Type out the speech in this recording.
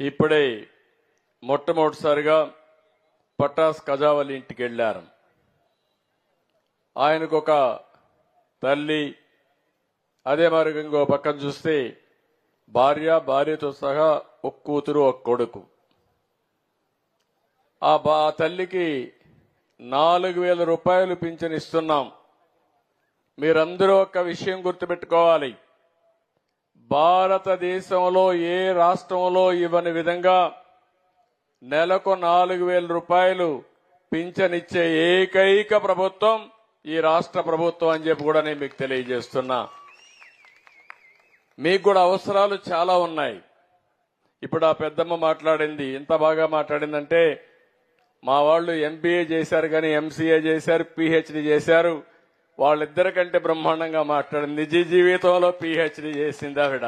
ఇప్పుడే మొట్టమొదటిసారిగా పటాస్ కజావలి ఇంటికి వెళ్లారు. ఆయనకు ఒక తల్లి, అదే మరి ఇంకో పక్కన చూస్తే భార్యతో సహా ఒక కూతురు ఒక కొడుకు. ఆ తల్లికి 4,000 రూపాయలు పింఛన్ ఇస్తున్నాం. మీరందరూ ఒక విషయం గుర్తుపెట్టుకోవాలి. భారతదేశంలో ఏ రాష్ట్రంలో ఇవ్వని విధంగా నెలకు 4,000 రూపాయలు పింఛన్ ఇచ్చే ఏకైక ప్రభుత్వం ఈ రాష్ట్ర ప్రభుత్వం అని చెప్పి కూడా నేను మీకు తెలియజేస్తున్నా. మీకు కూడా అవసరాలు చాలా ఉన్నాయి. ఇప్పుడు ఆ పెద్దమ్మ మాట్లాడింది, ఎంత బాగా మాట్లాడిందంటే, మా వాళ్ళు ఎంబీఏ చేశారు కానీ ఎంసీఏ చేశారు, పీహెచ్డీ చేశారు. వాళ్ళిద్దరికంటే బ్రహ్మాండంగా మాట్లాడింది. నిజ జీవితంలో పీహెచ్డీ చేసింది ఆవిడ.